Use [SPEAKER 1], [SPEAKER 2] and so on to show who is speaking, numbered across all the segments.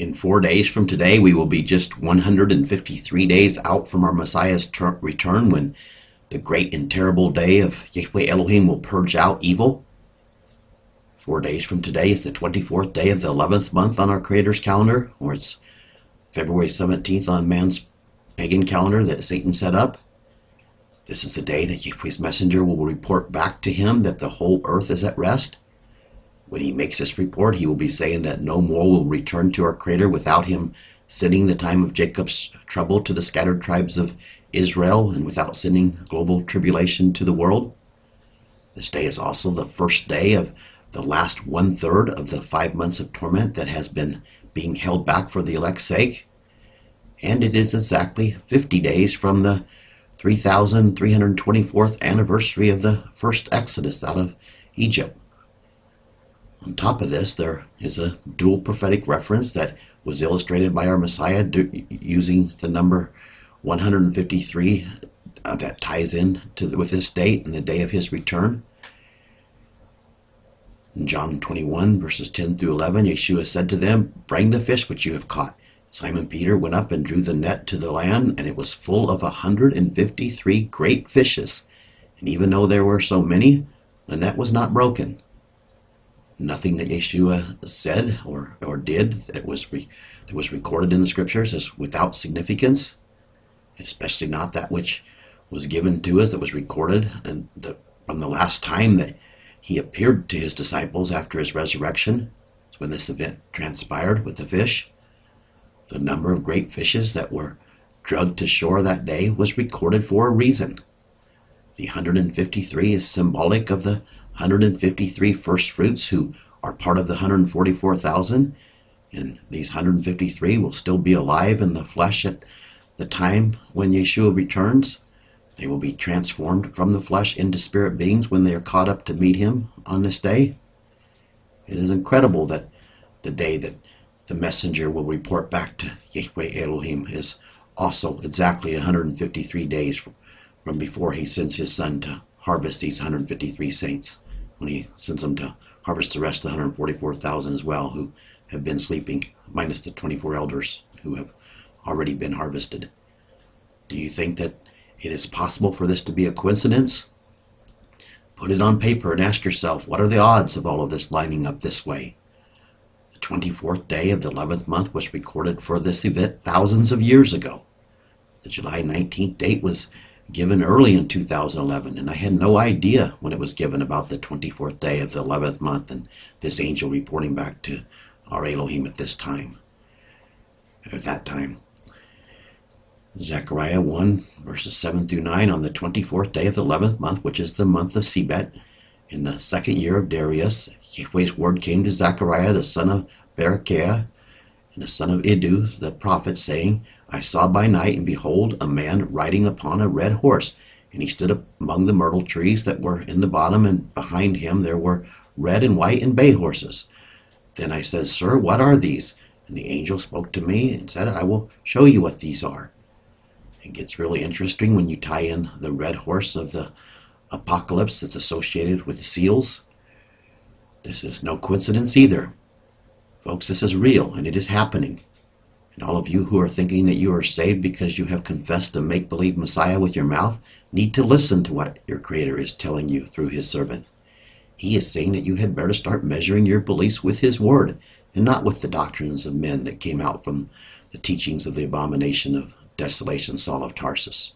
[SPEAKER 1] In 4 days from today, we will be just 153 days out from our Messiah's return, when the great and terrible day of Yahweh Elohim will purge out evil. 4 days from today is the 24th day of the 11th month on our Creator's calendar, or it's February 17th on man's pagan calendar that Satan set up. This is the day that Yahweh's messenger will report back to him that the whole earth is at rest. When he makes this report, he will be saying that no more will return to our Creator without him sending the time of Jacob's trouble to the scattered tribes of Israel, and without sending global tribulation to the world. This day is also the first day of the last 1/3 of the 5 months of torment that has been being held back for the elect's sake. And it is exactly 50 days from the 3,324th anniversary of the first Exodus out of Egypt. On top of this, there is a dual prophetic reference that was illustrated by our Messiah using the number 153 that ties in with this date and the day of his return. In John 21, verses 10 through 11, Yeshua said to them, "Bring the fish which you have caught." Simon Peter went up and drew the net to the land, and it was full of 153 great fishes. And even though there were so many, the net was not broken. Nothing that Yeshua said or did that was recorded in the scriptures is without significance, especially not that which was given to us that was recorded from the last time that he appeared to his disciples after his resurrection. It's when this event transpired with the fish. The number of great fishes that were dragged to shore that day was recorded for a reason. The 153 is symbolic of the 153 first fruits who are part of the 144,000, and these 153 will still be alive in the flesh at the time when Yeshua returns. They will be transformed from the flesh into spirit beings when they are caught up to meet him on this day. It is incredible that the day that the messenger will report back to Yahweh Elohim is also exactly 153 days from before he sends his son to harvest these 153 saints, when he sends them to harvest the rest of the 144,000 as well, who have been sleeping, minus the 24 elders who have already been harvested. Do you think that it is possible for this to be a coincidence? Put it on paper and ask yourself, what are the odds of all of this lining up this way? The 24th day of the 11th month was recorded for this event thousands of years ago. The July 19th date was given early in 2011, and I had no idea when it was given about the 24th day of the 11th month and this angel reporting back to our Elohim at this time, at that time. Zechariah 1, verses 7 through 9, on the 24th day of the 11th month, which is the month of Sebet, in the 2nd year of Darius, Yahweh's word came to Zechariah, the son of Berechiah, and the son of Iddu, the prophet, saying, I saw by night, and behold, a man riding upon a red horse, and he stood among the myrtle trees that were in the bottom, and behind him there were red and white and bay horses. Then I said, Sir, what are these? And the angel spoke to me and said, I will show you what these are. It gets really interesting when you tie in the red horse of the apocalypse that's associated with the seals. This is no coincidence either. Folks, this is real, and it is happening. And all of you who are thinking that you are saved because you have confessed a make-believe Messiah with your mouth need to listen to what your Creator is telling you through his servant. He is saying that you had better start measuring your beliefs with his word, and not with the doctrines of men that came out from the teachings of the abomination of desolation, Saul of Tarsus.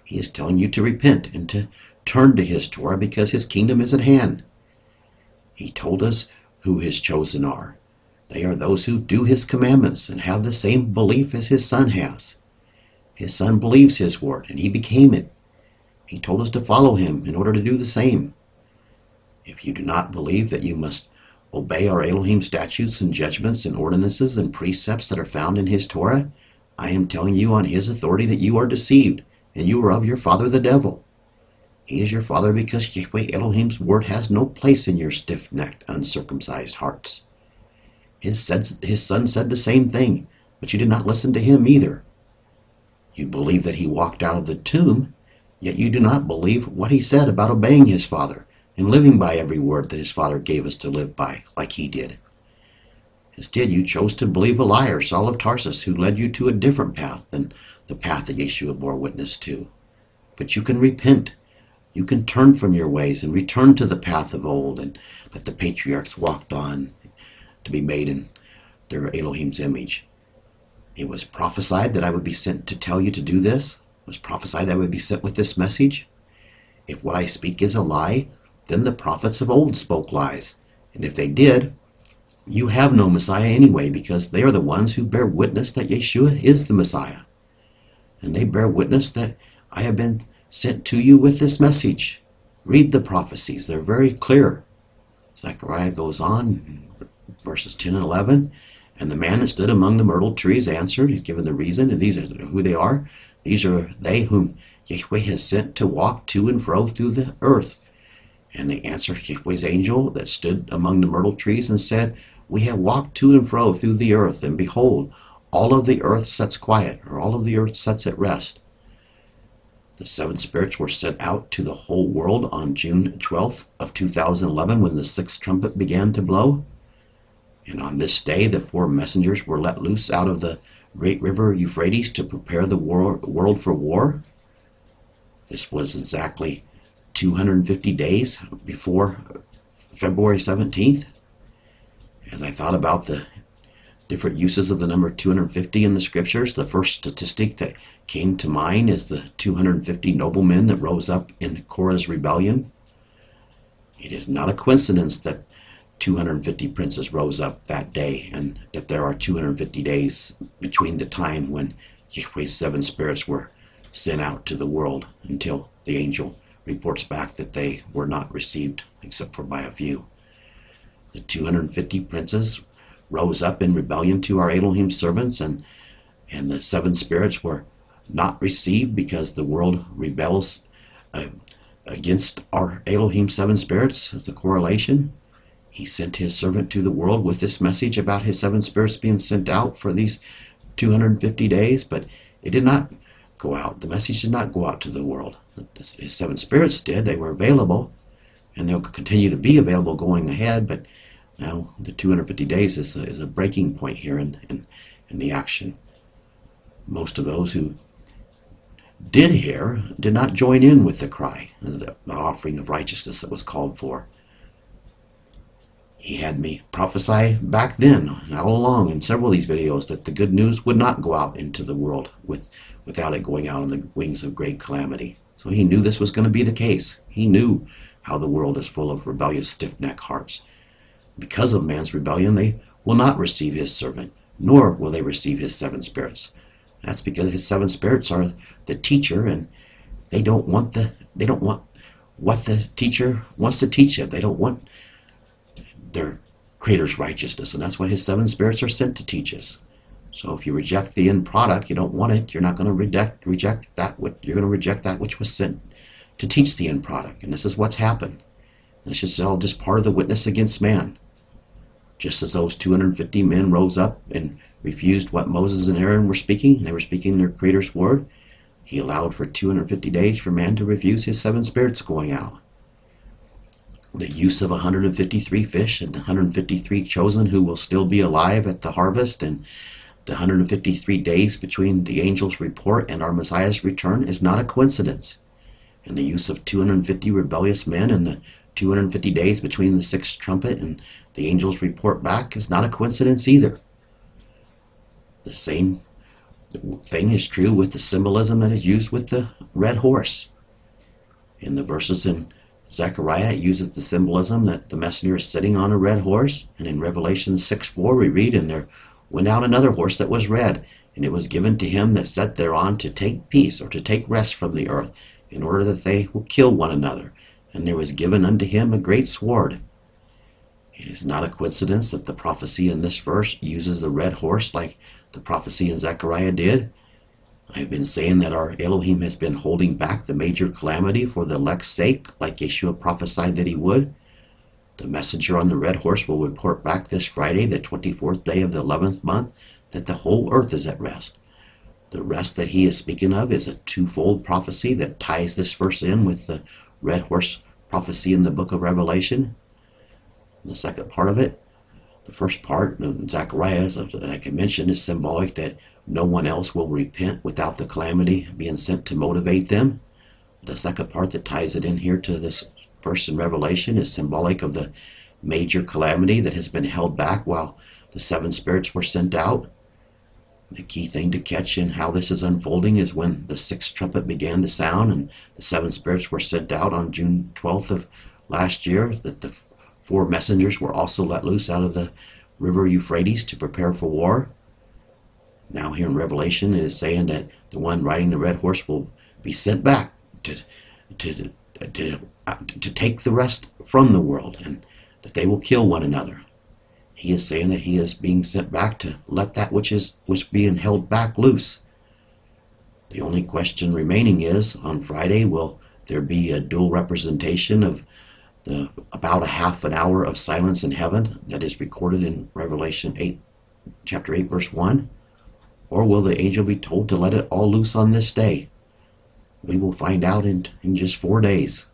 [SPEAKER 1] He is telling you to repent and to turn to his Torah because his kingdom is at hand. He told us who his chosen are. They are those who do his commandments and have the same belief as his son has. His son believes his word, and he became it. He told us to follow him in order to do the same. If you do not believe that you must obey our Elohim statutes and judgments and ordinances and precepts that are found in his Torah, I am telling you on his authority that you are deceived, and you are of your father the devil. He is your father because Yahweh Elohim's word has no place in your stiff-necked, uncircumcised hearts. His son said the same thing, but you did not listen to him either. You believe that he walked out of the tomb, yet you do not believe what he said about obeying his father and living by every word that his father gave us to live by, like he did. Instead, you chose to believe a liar, Saul of Tarsus, who led you to a different path than the path that Yeshua bore witness to. But you can repent. You can turn from your ways and return to the path of old and that the patriarchs walked on to be made in their Elohim's image. It was prophesied that I would be sent to tell you to do this. It was prophesied that I would be sent with this message. If what I speak is a lie, then the prophets of old spoke lies. And if they did, you have no Messiah anyway, because they are the ones who bear witness that Yeshua is the Messiah. And they bear witness that I have been sent to you with this message. Read the prophecies. They're very clear. Zechariah goes on, verses 10 and 11. And the man that stood among the myrtle trees answered. He's given the reason, and these are who they are. These are they whom Yahweh has sent to walk to and fro through the earth. And they answered Yahweh's angel that stood among the myrtle trees and said, we have walked to and fro through the earth, and behold, all of the earth sets quiet, or all of the earth sets at rest. The seven spirits were sent out to the whole world on June 12th of 2011 when the sixth trumpet began to blow. And on this day, the four messengers were let loose out of the great river Euphrates to prepare the world for war. This was exactly 250 days before February 17th. As I thought about the different uses of the number 250 in the scriptures, the first statistic that came to mind is the 250 noblemen that rose up in Korah's rebellion. It is not a coincidence that 250 princes rose up that day, and that there are 250 days between the time when Yahweh's seven spirits were sent out to the world until the angel reports back that they were not received except for by a few. The 250 princes rose up in rebellion to our Elohim servants, and the seven spirits were not received because the world rebels against our Elohim seven spirits as a correlation. He sent his servant to the world with this message about his seven spirits being sent out for these 250 days, but it did not go out. The message did not go out to the world. His seven spirits did. They were available, and they'll continue to be available going ahead, but now the 250 days is a breaking point here in the action. Most of those who did hear did not join in with the cry, the offering of righteousness that was called for. He had me prophesy back then, all along in several of these videos, that the good news would not go out into the world without it going out on the wings of great calamity. So he knew this was going to be the case. He knew how the world is full of rebellious, stiff-necked hearts. Because of man's rebellion, they will not receive his servant, nor will they receive his seven spirits. That's because his seven spirits are the teacher, and they don't want what the teacher wants to teach them. They don't want their Creator's righteousness, and that's what his seven spirits are sent to teach us. So if you reject the end product, you don't want it, you're not going to reject that. You're going to reject that which was sent to teach the end product, and this is what's happened. This is all just part of the witness against man. Just as those 250 men rose up and refused what Moses and Aaron were speaking, they were speaking their Creator's word, he allowed for 250 days for man to refuse his seven spirits going out. The use of 153 fish and the 153 chosen who will still be alive at the harvest, and the 153 days between the angel's report and our Messiah's return is not a coincidence. And the use of 250 rebellious men and the 250 days between the sixth trumpet and the angel's report back is not a coincidence either. The same thing is true with the symbolism that is used with the red horse. In the verses in Zechariah, it uses the symbolism that the messenger is sitting on a red horse. And in Revelation 6:4 we read, and there went out another horse that was red, and it was given to him that sat thereon to take peace, or to take rest from the earth, in order that they will kill one another. And there was given unto him a great sword. It is not a coincidence that the prophecy in this verse uses a red horse like the prophecy in Zechariah did. I have been saying that our Elohim has been holding back the major calamity for the elect's sake, like Yeshua prophesied that he would. The messenger on the red horse will report back this Friday, the 24th day of the 11th month, that the whole earth is at rest. The rest that he is speaking of is a twofold prophecy that ties this verse in with the red horse prophecy in the book of Revelation. The second part of it, The first part of Zechariah, like I mentioned, is symbolic that no one else will repent without the calamity being sent to motivate them. The second part that ties it in here to this verse in Revelation is symbolic of the major calamity that has been held back while the seven spirits were sent out. The key thing to catch in how this is unfolding is when the sixth trumpet began to sound and the seven spirits were sent out on June 12th of last year, that the four messengers were also let loose out of the river Euphrates to prepare for war. Now here in Revelation it is saying that the one riding the red horse will be sent back to take the rest from the world, and that they will kill one another. He is saying that he is being sent back to let that which was being held back loose. The only question remaining is, on Friday, will there be a dual representation of about a half an hour of silence in heaven that is recorded in Revelation 8, chapter 8, verse 1? Or will the angel be told to let it all loose on this day? We will find out in just 4 days.